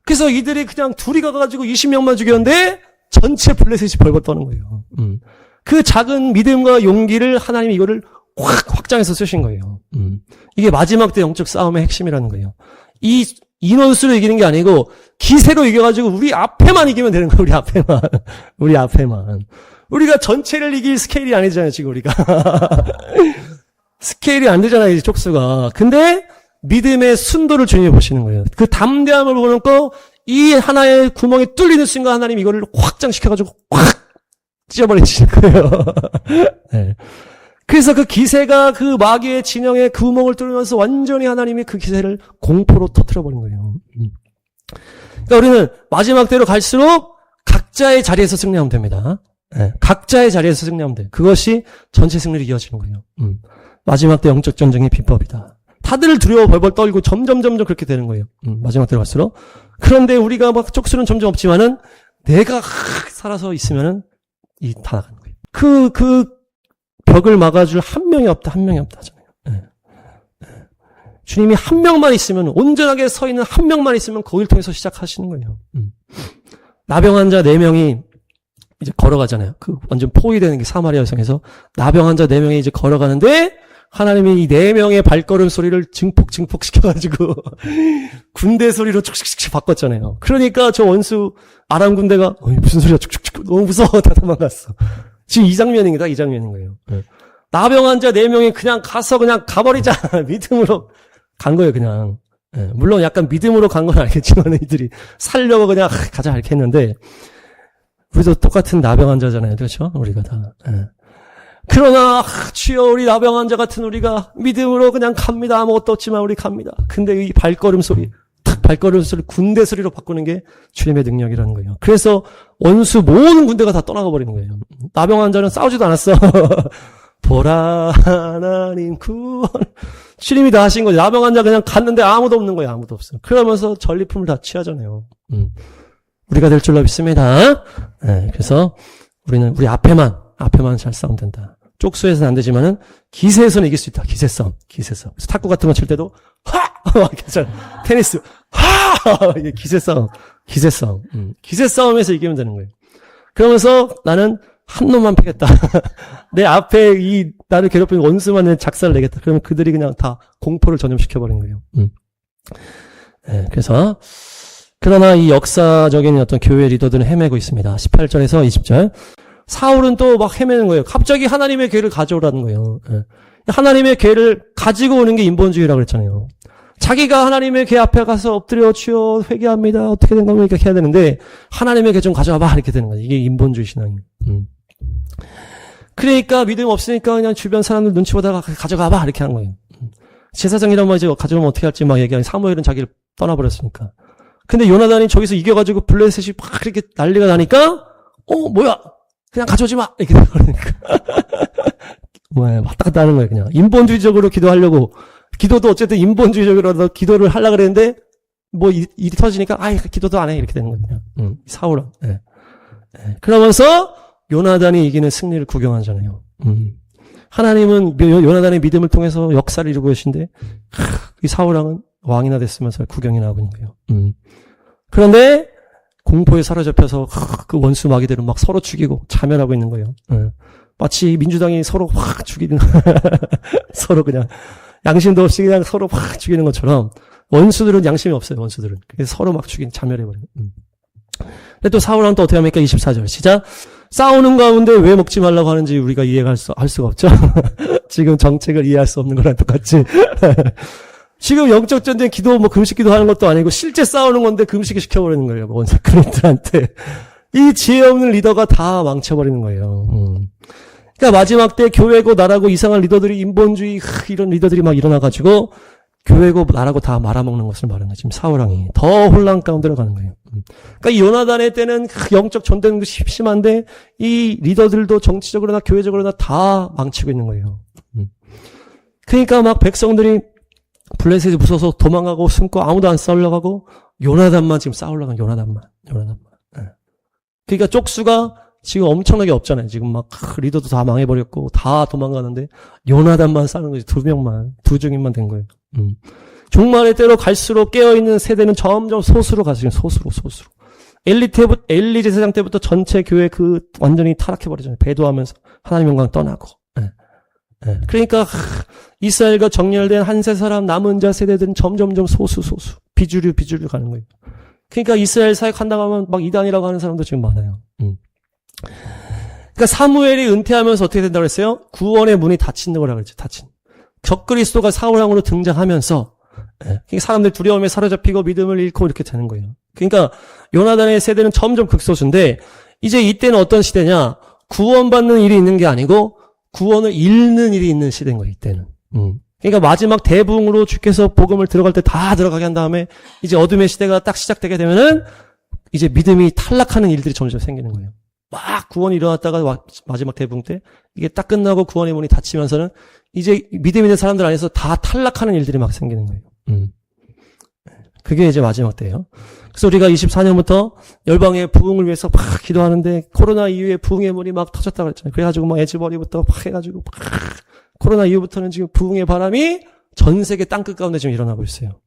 그래서 이들이 그냥 둘이 가가지고 20명만 죽였는데 전체 블레셋이 벌벌 떠는 거예요. 그 작은 믿음과 용기를 하나님이 이거를 확 확장해서 쓰신 거예요. 이게 마지막 때 영적 싸움의 핵심이라는 거예요. 이 인원수로 이기는 게 아니고 기세로 이겨가지고 우리 앞에만 이기면 되는 거예요. 우리 앞에만. 우리 앞에만. 우리가 전체를 이길 스케일이 아니잖아요. 지금 우리가. 스케일이 안 되잖아요. 이 족수가. 근데 믿음의 순도를 주님이 보시는 거예요. 그 담대함을 보는 거 이 하나의 구멍이 뚫리는 순간 하나님 이거를 확장시켜가지고 확 찢어버리시는 거예요. 네. 그래서 그 기세가 그 마귀의 진영의 구멍을 뚫으면서 완전히 하나님이 그 기세를 공포로 터뜨려버린 거예요. 그러니까 우리는 마지막 때로 갈수록 각자의 자리에서 승리하면 됩니다. 네. 각자의 자리에서 승리하면 돼요. 그것이 전체 승리로 이어지는 거예요. 마지막 때 영적 전쟁의 비법이다. 다들 두려워 벌벌 떨고 점점 그렇게 되는 거예요. 마지막 때로 갈수록. 그런데 우리가 막 쪽수는 점점 없지만은 내가 살아서 있으면은 다 나가는 거예요. 그 벽을 막아줄 한 명이 없다 하잖아요. 네. 네. 주님이 한 명만 있으면, 온전하게 서 있는 한 명만 있으면 거길 통해서 시작하시는 거예요. 나병 환자 4명이 이제 걸어가잖아요. 그 완전 포위되는 게 사마리아 여성에서 나병 환자 4명이 이제 걸어가는데 하나님이 이 4명의 발걸음 소리를 증폭 시켜가지고 군대 소리로 축축축 바꿨잖아요. 그러니까 저 원수 아람 군대가 무슨 소리야 축축축 너무 무서워 다 도망갔어. 지금 이 장면인 거예요. 네. 나병 환자 4명이 그냥 가서 그냥 가버리자 믿음으로 간 거예요. 그냥. 네. 물론 약간 믿음으로 간 건 알겠지만 이들이 살려고 그냥 가자 이렇게 했는데 우리도 똑같은 나병 환자잖아요. 그렇죠? 우리가 다. 네. 그러나 주여 우리 나병 환자 같은 우리가 믿음으로 그냥 갑니다. 아무것도 없지만 우리 갑니다. 근데 이 발걸음 소리 군대 소리로 바꾸는 게 주님의 능력이라는 거예요. 그래서 원수 모든 군대가 다 떠나가 버리는 거예요. 나병 환자는 싸우지도 않았어. 보라 하나님 구원. 주님이 다 하신 거죠. 나병 환자 그냥 갔는데 아무도 없는 거예요. 아무도 없어요. 그러면서 전리품을 다 취하잖아요. 우리가 될 줄로 믿습니다. 네, 그래서 우리는 우리 앞에만 잘 싸우면 된다. 쪽수에서는 안 되지만은 기세에서는 이길 수 있다. 기세싸움. 그래서 탁구 같은 거 칠 때도 테니스 이게 기세싸움. 기세싸움에서 이기면 되는 거예요. 그러면서 나는 한 놈만 패겠다. 내 앞에 이 나를 괴롭히는 원수만 내 작사를 내겠다. 그러면 그들이 그냥 다 공포를 전염시켜버리는 거예요. 네, 그래서 그러나 이 역사적인 어떤 교회 리더들은 헤매고 있습니다. 18절에서 20절. 사울은 또 막 헤매는 거예요. 갑자기 하나님의 계를 가져오라는 거예요. 예. 하나님의 계를 가지고 오는 게 인본주의라고 그랬잖아요. 자기가 하나님의 계 앞에 가서 엎드려 주여 회개합니다. 어떻게 된 겁니까? 이렇게 해야 되는데 하나님의 계 좀 가져와봐 이렇게 되는 거예요. 이게 인본주의 신앙이에요. 그러니까 믿음 없으니까 그냥 주변 사람들 눈치 보다가 가져가봐 이렇게 하는 거예요. 제사장이란 말 이제 가져오면 어떻게 할지 막 얘기하는 사무엘은 자기를 떠나버렸으니까. 근데 요나단이 저기서 이겨가지고 블레셋이 막 이렇게 난리가 나니까 뭐야 그냥 가져오지 마 이렇게 되니까 왔다 갔다 하는 거예요. 그냥 인본주의적으로 기도하려고 기도도 어쨌든 인본주의적으로 기도를 하려고 그랬는데 뭐 일이 터지니까 기도도 안 해 이렇게 되는 거예요. 사울은. 네. 네. 그러면서 요나단이 이기는 승리를 구경하잖아요. 하나님은 요나단의 믿음을 통해서 역사를 이루고 계신데 이 사울왕은 왕이나 됐으면서 구경이나 하고 있는 거예요. 그런데 공포에 사로잡혀서 그 원수 마귀들은 막 서로 죽이고 자멸하고 있는 거예요. 마치 민주당이 서로 확 죽이는 서로 그냥 양심도 없이 그냥 서로 확 죽이는 것처럼 원수들은 양심이 없어요. 원수들은. 그래서 서로 막 자멸해버려요. 근데 또 사울왕 또 어떻게 합니까? 24절 시작. 싸우는 가운데 왜 먹지 말라고 하는지 우리가 이해할 수가 없죠. 지금 정책을 이해할 수 없는 거랑 똑같이. 지금 영적 전쟁 기도 금식 기도 하는 것도 아니고 실제 싸우는 건데 금식을 시켜버리는 거예요. 원수 그리스도한테. 이 지혜 없는 리더가 다 망쳐버리는 거예요. 그러니까 마지막 때 교회고 나라고 이상한 리더들이 인본주의 이런 리더들이 막 일어나가지고 교회고 나라고 다 말아먹는 것을 말하는 거예요. 지금 사울왕이 더 혼란 가운데 들어가는 거예요. 그러니까 이 요나단의 때는 영적 전쟁도 심한데 이 리더들도 정치적으로나 교회적으로나 다 망치고 있는 거예요. 그러니까 막 백성들이 블레셋이 무서워서 도망가고 숨고 아무도 안 싸우려고 하고 요나단만 지금 싸우려고 하는 요나단만. 예. 그러니까 쪽수가 지금 엄청나게 없잖아요. 지금 막 리더도 다 망해버렸고 다 도망가는데 요나단만 싸우는 거지. 2명만, 2증인만 된 거예요. 종말의 때로 갈수록 깨어있는 세대는 점점 소수로 가죠. 소수로. 엘리 제사장 때부터 전체 교회 완전히 타락해버리잖아요. 배도하면서 하나님 영광 떠나고. 예. 그러니까 이스라엘과 정렬된 한 세 사람 남은 자 세대들은 점점점 소수. 비주류 가는 거예요. 그러니까 이스라엘 사역한다고 하면 막 이단이라고 하는 사람도 지금 많아요. 그러니까 사무엘이 은퇴하면서 어떻게 된다고 그랬어요? 구원의 문이 닫힌다고 그랬죠. 적그리스도가 사울왕으로 등장하면서 그러니까 사람들 두려움에 사로잡히고 믿음을 잃고 이렇게 되는 거예요. 그러니까 요나단의 세대는 점점 극소수인데 이제 이때는 어떤 시대냐? 구원받는 일이 있는 게 아니고 구원을 잃는 일이 있는 시대인 거예요. 이때는. 그러니까 마지막 대부흥으로 주께서 복음을 들어갈 때 다 들어가게 한 다음에 이제 어둠의 시대가 딱 시작되게 되면은 이제 믿음이 탈락하는 일들이 점점 생기는 거예요. 막 구원이 일어났다가 마지막 대부흥 때 이게 딱 끝나고 구원의 문이 닫히면서는 이제 믿음 있는 사람들 안에서 다 탈락하는 일들이 막 생기는 거예요. 그게 이제 마지막 때예요. 그래서 우리가 24년부터 열방의 부흥을 위해서 막 기도하는데 코로나 이후에 부흥의 문이 막 터졌다고 그랬잖아요. 그래가지고 막 에즈버리부터 막 해가지고 막 코로나 이후부터는 지금 부흥의 바람이 전 세계 땅끝 가운데 지금 일어나고 있어요.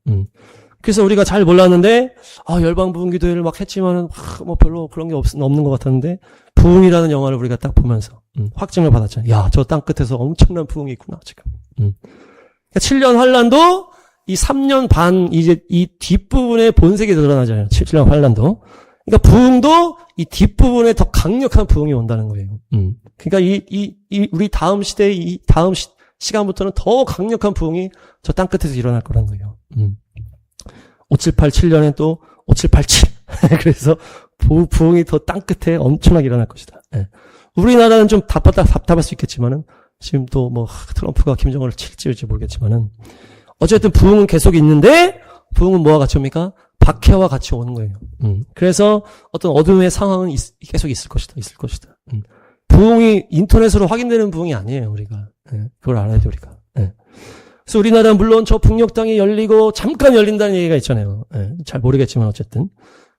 그래서 우리가 잘 몰랐는데 열방 부흥 기도회를 막 했지만은 뭐 별로 그런 게 없는 것 같았는데 부흥이라는 영화를 우리가 딱 보면서 확증을 받았잖아요. 야, 저 땅끝에서 엄청난 부흥이 있구나 지금. 그러니까 7년 환란도 이 3년 반 이제 이 뒷부분에 본색이 드러나잖아요. 7년 환란도. 그러니까 부흥도 이 뒷부분에 더 강력한 부흥이 온다는 거예요. 그러니까 우리 다음 시대의 이 다음 시간부터는 더 강력한 부흥이 저 땅끝에서 일어날 거라는 거예요. 5787년에 또 5787. 그래서 부흥이 더 땅끝에 엄청나게 일어날 것이다. 예. 우리나라는 좀 답답할 수 있겠지만은 지금 또 뭐 트럼프가 김정은을 칠지 모르겠지만은 어쨌든 부흥은 계속 있는데 부흥은 뭐와 같이 옵니까? 박해와 같이 오는 거예요. 그래서 어떤 어둠의 상황은 계속 있을 것이다. 부흥이 인터넷으로 확인되는 부흥이 아니에요, 우리가. 예. 그걸 알아야 돼, 우리가. 예. 그래서 우리나라는 물론 저 북녘땅이 열리고 잠깐 열린다는 얘기가 있잖아요. 예. 잘 모르겠지만 어쨌든.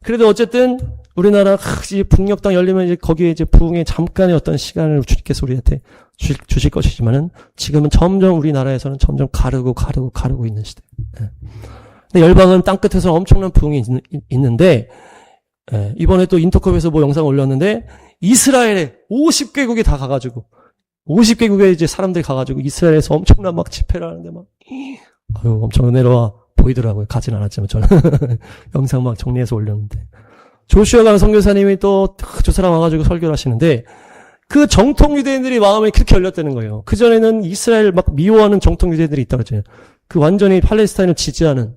그래도 어쨌든 우리나라 이제 북녘땅 열리면 이제 거기에 이제 부흥의 잠깐의 어떤 시간을 주께서 우리한테 주실 것이지만은 지금은 점점 우리나라에서는 점점 가르고 있는 시대. 예. 근데 열방은 땅 끝에서 엄청난 부흥이 있는데 예. 이번에 또 인터컵에서 뭐 영상 올렸는데 이스라엘에 50개국이 다 가가지고 50개국에 이제 사람들이 가가지고 이스라엘에서 엄청난 막 집회를 하는데 막 엄청 은혜로워 보이더라고요. 가진 않았지만 저는 영상 막 정리해서 올렸는데 조슈아 강 선교사님이 또 저 사람 와가지고 설교를 하시는데 그 정통 유대인들이 마음이 그렇게 열렸다는 거예요. 그 전에는 이스라엘 막 미워하는 정통 유대인들이 있다고 그랬잖아요. 그 완전히 팔레스타인을 지지하는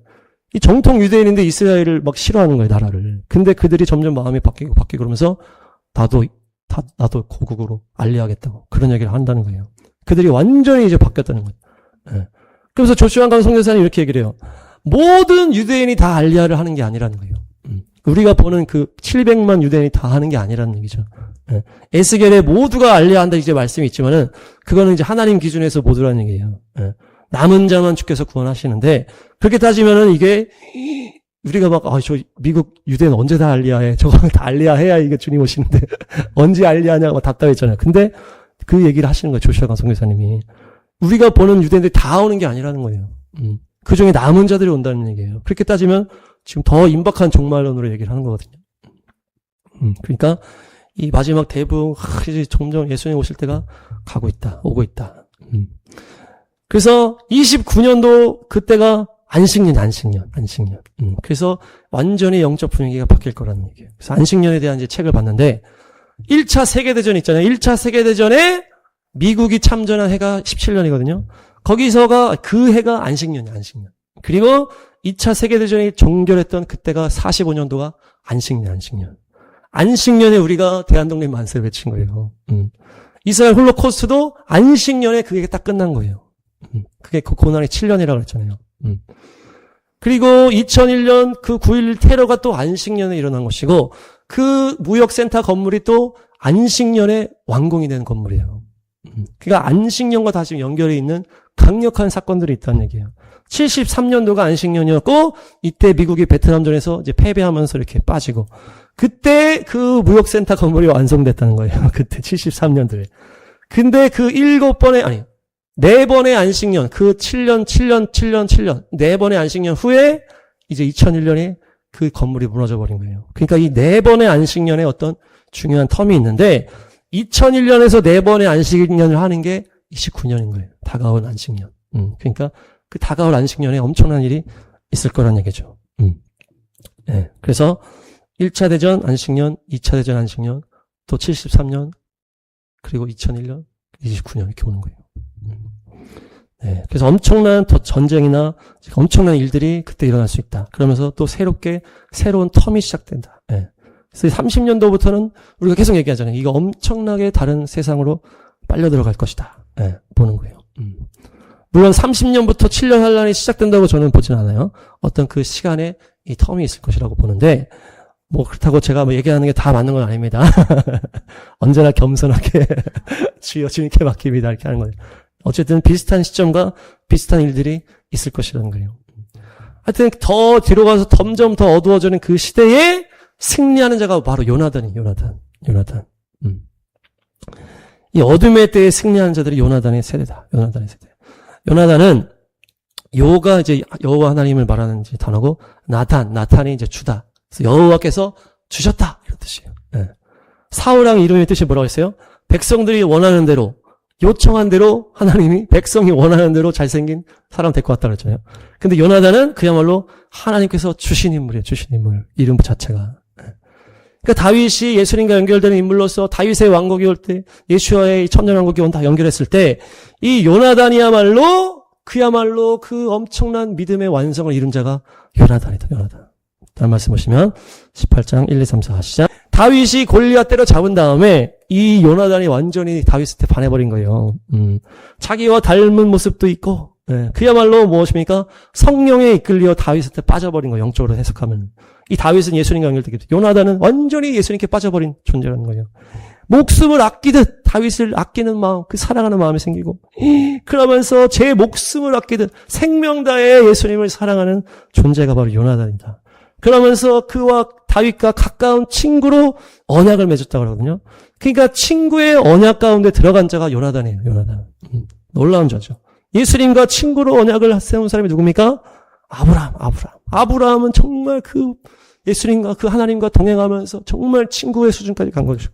이 정통 유대인인데 이스라엘을 막 싫어하는 거예요, 나라를. 근데 그들이 점점 마음이 바뀌고 그러면서 나도 고국으로 알리하겠다고 그런 얘기를 한다는 거예요. 그들이 완전히 이제 바뀌었다는 거예요. 예. 그래서 조슈아 강 선교사님이 이렇게 얘기를 해요. 모든 유대인이 다 알리하를 하는 게 아니라는 거예요. 우리가 보는 그 700만 유대인이 다 하는 게 아니라는 얘기죠. 예. 에스겔에 모두가 알리한다 이제 말씀이 있지만은 그거는 이제 하나님 기준에서 모두라는 얘기예요. 예. 남은 자만 주께서 구원하시는데 그렇게 따지면은 이게 우리가 막 저 미국 유대인 언제 다 알리하해? 저거 다 알리하해야 이게 주님 오시는데 언제 알리하냐고 답답했잖아요. 근데 그 얘기를 하시는 거예요. 조슈아 강 선교사님이. 우리가 보는 유대인들이 다 오는 게 아니라는 거예요. 그 중에 남은 자들이 온다는 얘기예요. 그렇게 따지면 지금 더 임박한 종말론으로 얘기를 하는 거거든요. 그러니까 이 마지막 대부흥 이제 점점 예수님 오실 때가 오고 있다. 그래서 29년도 그때가 안식년. 그래서 완전히 영적 분위기가 바뀔 거라는 얘기예요. 그래서 안식년에 대한 이제 책을 봤는데 1차 세계대전 있잖아요. 1차 세계대전에 미국이 참전한 해가 17년이거든요. 거기서가 그 해가 안식년이에요. 그리고 2차 세계대전이 종결했던 그때가 45년도가 안식년. 안식년에 우리가 대한독립 만세를 외친 거예요. 이스라엘 홀로코스트도 안식년에 그게 딱 끝난 거예요. 그게 그 고난이 7년이라고 했잖아요. 그리고 2001년 그 9.11 테러가 또 안식년에 일어난 것이고 그 무역센터 건물이 또 안식년에 완공이 된 건물이에요. 그러니까 안식년과 다시 연결이 있는 강력한 사건들이 있다는 얘기예요. 73년도가 안식년이었고 이때 미국이 베트남전에서 이제 패배하면서 이렇게 빠지고 그때 그 무역센터 건물이 완성됐다는 거예요. 그때 73년도에. 근데 그 4번의 안식년, 그 7년, 4번의 안식년 후에 이제 2001년에 그 건물이 무너져 버린 거예요. 그러니까 이 4번의 안식년에 어떤 중요한 텀이 있는데 2001년에서 4번의 안식년을 하는 게 29년인 거예요. 다가올 안식년. 그러니까 그 다가올 안식년에 엄청난 일이 있을 거란 얘기죠. 네. 그래서 1차 대전 안식년, 2차 대전 안식년, 또 73년, 그리고 2001년, 29년 이렇게 오는 거예요. 네. 그래서 엄청난 전쟁이나 엄청난 일들이 그때 일어날 수 있다. 그러면서 또 새로운 텀이 시작된다. 네. 그래서 30년도부터는 우리가 계속 얘기하잖아요. 이거 엄청나게 다른 세상으로 빨려 들어갈 것이다. 네. 보는 거예요. 물론 30년부터 7년 환란이 시작된다고 저는 보진 않아요. 어떤 그 시간에 이 텀이 있을 것이라고 보는데 뭐 그렇다고 제가 뭐 얘기하는 게 다 맞는 건 아닙니다. 언제나 겸손하게 주여 주님께 맡깁니다 이렇게 하는 거예요. 어쨌든 비슷한 시점과 비슷한 일들이 있을 것이라는 거예요. 하여튼 더 뒤로 가서 점점 더 어두워지는 그 시대에 승리하는 자가 바로 요나단이에요. 요나단. 이 어둠의 때에 승리하는 자들이 요나단의 세대다. 요나단은 요가 이제 여호와 하나님을 말하는 이제 단어고 나탄이 이제 주다. 그래서 여호와께서 주셨다 이런 뜻이에요. 네. 사울왕 이름의 뜻이 뭐라고 했어요? 백성들이 원하는 대로 요청한 대로 하나님이 백성이 원하는 대로 잘생긴 사람 데리고 왔다 그랬잖아요. 근데 요나단은 그야말로 하나님께서 주신 인물이에요. 이름 자체가. 그러니까 다윗이 예수님과 연결되는 인물로서 다윗의 왕국이 올 때 예수와의 천년왕국이 다 연결했을 때 이 요나단이야말로 그 엄청난 믿음의 완성을 이룬 자가 요나단이다. 다른 말씀 보시면 18장 1, 2, 3, 4 시작. 다윗이 골리앗 때려 잡은 다음에 이 요나단이 완전히 다윗한테 반해버린 거예요. 자기와 닮은 모습도 있고 그야말로 무엇입니까? 성령에 이끌려 다윗한테 빠져버린 거예요. 영적으로 해석하면. 이 다윗은 예수님과 연결되기 때문에 요나단은 완전히 예수님께 빠져버린 존재라는 거예요. 목숨을 아끼듯 다윗을 아끼는 마음, 그 사랑하는 마음이 생기고 그러면서 제 목숨을 아끼듯 생명 다해 예수님을 사랑하는 존재가 바로 요나단이다. 그러면서 그와 다윗과 가까운 친구로 언약을 맺었다고 그러거든요. 그러니까 친구의 언약 가운데 들어간 자가 요나단이에요. 놀라운 자죠. 예수님과 친구로 언약을 세운 사람이 누굽니까? 아브라함은 정말 그 예수님과 그 하나님과 동행하면서 정말 친구의 수준까지 간 것이고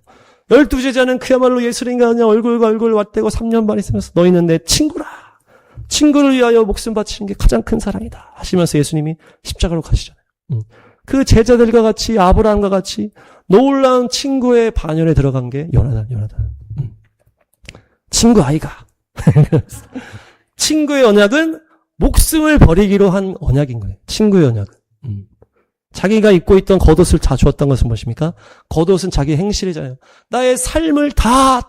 12제자는 그야말로 예수님과 그냥 얼굴과 얼굴 맞대고 3년 반 있으면서 너희는 내 친구라. 친구를 위하여 목숨 바치는 게 가장 큰 사랑이다 하시면서 예수님이 십자가로 가시잖아요. 그 제자들과 같이 아브라함과 같이 놀라운 친구의 반열에 들어간 게 요나단. 친구 아이가. 친구의 언약은 목숨을 버리기로 한 언약인 거예요. 친구의 언약은. 자기가 입고 있던 겉옷을 다 주었던 것은 무엇입니까? 겉옷은 자기 행실이잖아요. 나의 삶을 다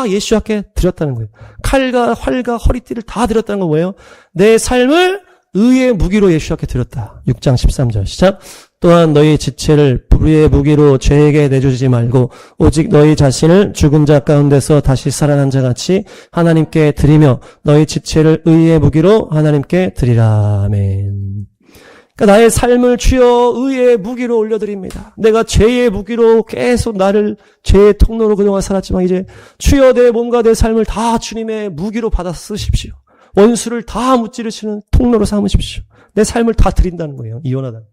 예수님께 드렸다는 거예요. 칼과 활과 허리띠를 다 드렸다는 건 뭐예요? 내 삶을 의의 무기로 예수님께 드렸다. 6장 13절 시작. 또한 너희 지체를 불의의 무기로 죄에게 내주지 말고 오직 너희 자신을 죽은 자 가운데서 다시 살아난 자 같이 하나님께 드리며 너희 지체를 의의 무기로 하나님께 드리라. 아멘. 그러니까 나의 삶을 주여 의의 무기로 올려드립니다. 내가 죄의 무기로 계속 나를 죄의 통로로 그동안 살았지만 이제 주여 내 몸과 내 삶을 다 주님의 무기로 받아 쓰십시오. 원수를 다 무찌르시는 통로로 삼으십시오. 내 삶을 다 드린다는 거예요. 이 요나단.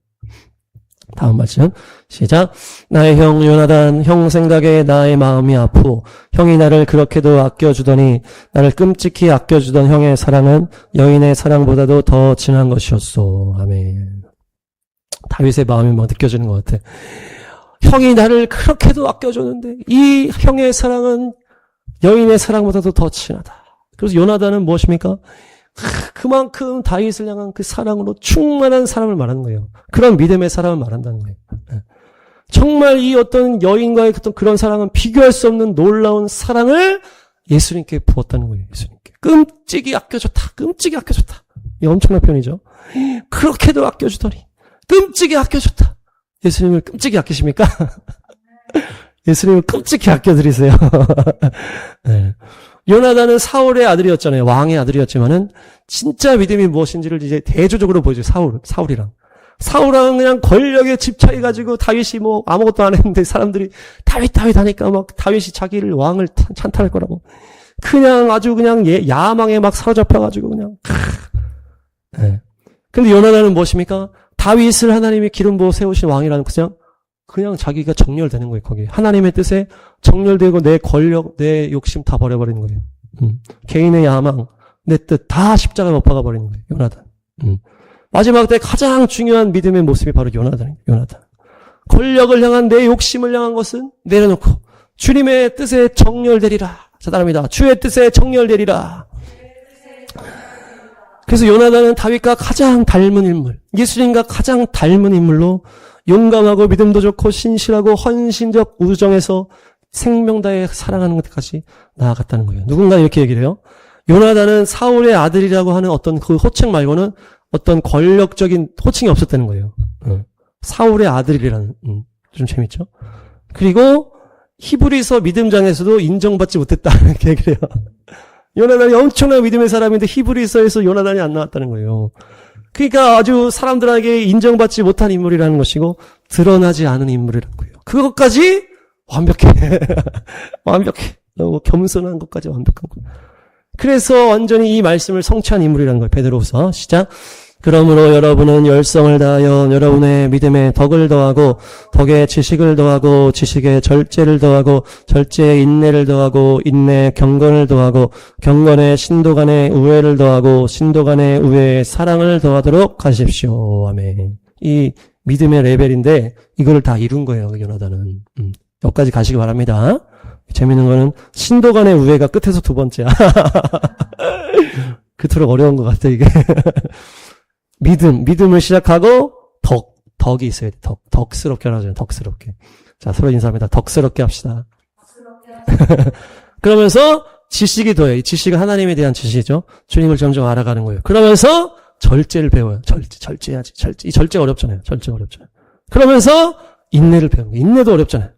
다음 말씀 시작. 나의 형 요나단, 형 생각에 나의 마음이 아프고 형이 나를 그렇게도 아껴주더니 나를 끔찍히 아껴주던 형의 사랑은 여인의 사랑보다도 더 진한 것이었소. 아멘. 다윗의 마음이 막 느껴지는 것 같아. 형이 나를 그렇게도 아껴줬는데 이 형의 사랑은 여인의 사랑보다도 더 진하다. 그래서 요나단은 무엇입니까? 그만큼 다윗을 향한 그 사랑으로 충만한 사람을 말하는 거예요. 그런 믿음의 사람을 말한다는 거예요. 정말 이 어떤 여인과의 어떤 그런 사랑은 비교할 수 없는 놀라운 사랑을 예수님께 부었다는 거예요. 예수님께. 끔찍이 아껴줬다. 이 엄청난 표현이죠. 그렇게도 아껴주더니 끔찍이 아껴줬다. 예수님을 끔찍이 아끼십니까? 예수님을 끔찍히 아껴드리세요. 네. 요나단은 사울의 아들이었잖아요. 왕의 아들이었지만은 진짜 믿음이 무엇인지를 이제 대조적으로 보여줘요. 사울이랑. 사울은 그냥 권력에 집착해가지고 다윗이 뭐 아무것도 안 했는데 사람들이 다윗 하니까 막 다윗이 자기를 왕을 찬탄할 거라고. 그냥 아주 그냥 야망에 막 사로잡혀가지고 그냥. 네. 근데 요나단은 무엇입니까? 다윗을 하나님이 기름 부어 세우신 왕이라는 그냥 자기가 정렬되는 거예요, 거기에. 하나님의 뜻에 정렬되고 내 권력, 내 욕심 다 버려버리는 거예요. 개인의 야망, 내 뜻 다 십자가에 못 박아버리는 거예요, 요나단. 마지막 때 가장 중요한 믿음의 모습이 바로 요나단이에요, 요나단. 권력을 향한 내 욕심을 향한 것은 내려놓고 주님의 뜻에 정렬되리라. 자, 따릅니다. 주의 뜻에 정렬되리라. 그래서 요나단은 다윗과 가장 닮은 인물, 예수님과 가장 닮은 인물로 용감하고 믿음도 좋고 신실하고 헌신적 우정에서 생명 다해 사랑하는 것까지 나아갔다는 거예요. 누군가 이렇게 얘기를 해요. 요나단은 사울의 아들이라고 하는 어떤 그 호칭 말고는 어떤 권력적인 호칭이 없었다는 거예요. 사울의 아들이라는, 좀 재밌죠? 그리고 히브리서 믿음장에서도 인정받지 못했다는 얘기를 해요. 요나단이 엄청난 믿음의 사람인데 히브리서에서 요나단이 안 나왔다는 거예요. 그러니까 아주 사람들에게 인정받지 못한 인물이라는 것이고 드러나지 않은 인물이라는 거예요. 그것까지 완벽해. 완벽해. 너무 겸손한 것까지 완벽한 거예요. 그래서 완전히 이 말씀을 성취한 인물이라는 거예요. 베드로후서 시작. 그러므로 여러분은 열성을 다하여 여러분의 믿음에 덕을 더하고 덕에 지식을 더하고 지식에 절제를 더하고 절제에 인내를 더하고 인내에 경건을 더하고 경건에 신도 간의 우애를 더하고 신도 간의 우애에 사랑을 더하도록 하십시오. 아멘. 이 믿음의 레벨인데 이걸 다 이룬 거예요. 요나단은. 여기까지 가시기 바랍니다. 재밌는 거는 신도 간의 우애가 끝에서 두 번째야. 그토록 어려운 것 같아 이게. 믿음을 시작하고 덕이 있어야 돼. 덕스럽게 하잖아요. 덕스럽게. 자, 서로 인사합니다. 덕스럽게 합시다. 그러면서 지식이 더해요. 이 지식은 하나님에 대한 지식이죠. 주님을 점점 알아가는 거예요. 그러면서 절제를 배워요. 절제해야지. 이 절제가 어렵잖아요. 절제가 어렵잖아요. 그러면서 인내를 배우는 거예요. 인내도 어렵잖아요.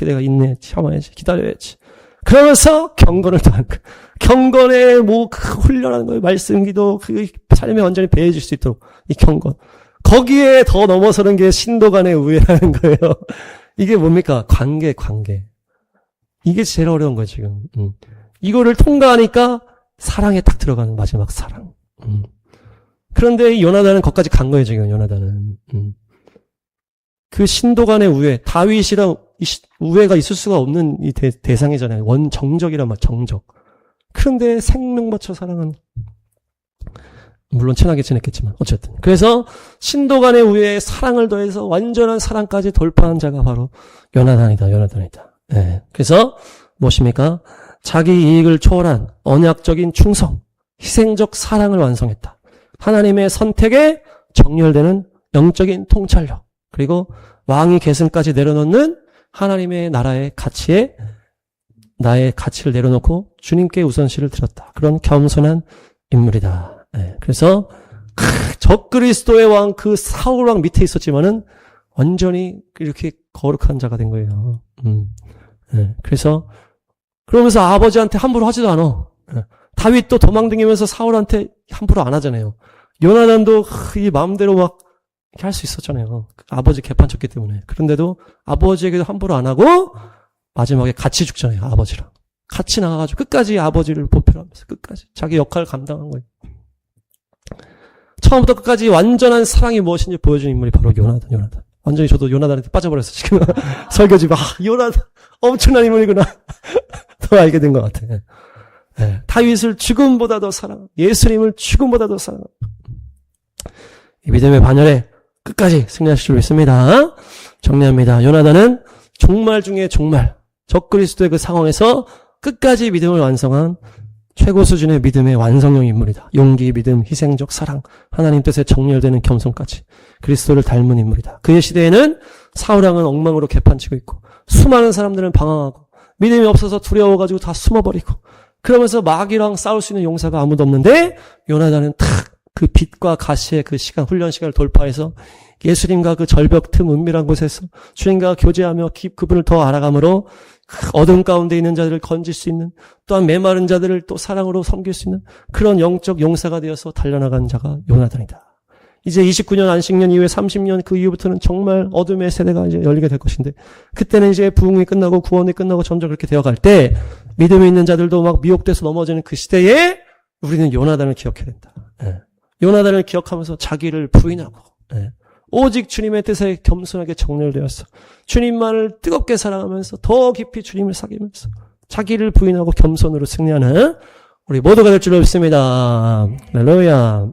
내가 인내 참아야지. 기다려야지. 그러면서 경건을 더하는 거예요. 경건에 훈련하는 거예요. 말씀, 기도, 삶에 완전히 배해질 수 있도록. 이 경건. 거기에 더 넘어서는 게 신도 간의 우애라는 거예요. 이게 뭡니까? 관계. 이게 제일 어려운 거예요, 지금. 이거를 통과하니까 사랑에 딱 들어가는 마지막 사랑. 그런데 이 요나단은 거기까지 간 거예요, 지금, 요나단은. 그 신도 간의 우애, 다윗이랑 우애가 있을 수가 없는 이 대상이잖아요. 정적이란 말, 정적. 그런데 생명 바쳐 사랑하는. 물론 친하게 지냈겠지만 어쨌든. 그래서 신도 간의 우애에 사랑을 더해서 완전한 사랑까지 돌파한 자가 바로 요나단이다. 네. 그래서 무엇입니까? 자기 이익을 초월한 언약적인 충성, 희생적 사랑을 완성했다. 하나님의 선택에 정렬되는 영적인 통찰력, 그리고 왕위 계승까지 내려놓는 하나님의 나라의 가치에 나의 가치를 내려놓고 주님께 우선시를 드렸다. 그런 겸손한 인물이다. 네. 그래서 적그리스도의 왕 그 사울 왕 밑에 있었지만은 완전히 이렇게 거룩한 자가 된 거예요. 네. 그래서 그러면서 아버지한테 함부로 하지도 않아. 네. 다윗도 도망다니면서 사울한테 함부로 안 하잖아요. 요나단도 이 마음대로 막 할 수 있었잖아요. 아버지 개판 쳤기 때문에. 그런데도 아버지에게도 함부로 안 하고 마지막에 같이 죽잖아요. 아버지랑. 같이 나가가지고 끝까지 아버지를 보필하면서 끝까지 자기 역할을 감당한 거예요. 처음부터 끝까지 완전한 사랑이 무엇인지 보여준 인물이 바로 요나단. 완전히 저도 요나단한테 빠져버렸어, 지금. 설교지가, 요나단, 엄청난 인물이구나. 더 알게 된 것 같아. 네. 다윗을 죽음보다 더 사랑, 예수님을 죽음보다 더 사랑. 이 믿음의 반열에 끝까지 승리하실 줄 믿습니다. 정리합니다. 요나단은 종말 중에 종말, 적그리스도의 그 상황에서 끝까지 믿음을 완성한 최고 수준의 믿음의 완성형 인물이다. 용기, 믿음, 희생적 사랑, 하나님 뜻에 정렬되는 겸손까지 그리스도를 닮은 인물이다. 그의 시대에는 사울왕은 엉망으로 개판치고 있고 수많은 사람들은 방황하고 믿음이 없어서 두려워가지고 다 숨어버리고 그러면서 마귀랑 싸울 수 있는 용사가 아무도 없는데 요나단은 탁 그 빛과 가시의 그 시간, 훈련 시간을 돌파해서 예수님과 그 절벽 틈 은밀한 곳에서 주님과 교제하며 그분을 더 알아감으로 그 어둠 가운데 있는 자들을 건질 수 있는, 또한 메마른 자들을 또 사랑으로 섬길 수 있는 그런 영적 용사가 되어서 달려나간 자가 요나단이다. 이제 29년 안식년 이후에 30년 그 이후부터는 정말 어둠의 세대가 이제 열리게 될 것인데, 그때는 이제 부흥이 끝나고 구원이 끝나고 점점 그렇게 되어갈 때 믿음이 있는 자들도 막 미혹돼서 넘어지는 그 시대에 우리는 요나단을 기억해야 된다. 예. 요나단을 기억하면서 자기를 부인하고, 예. 오직 주님의 뜻에 겸손하게 정렬되어서 주님만을 뜨겁게 사랑하면서 더 깊이 주님을 사귀면서 자기를 부인하고 겸손으로 승리하는 우리 모두가 될 줄로 믿습니다. 할렐루야.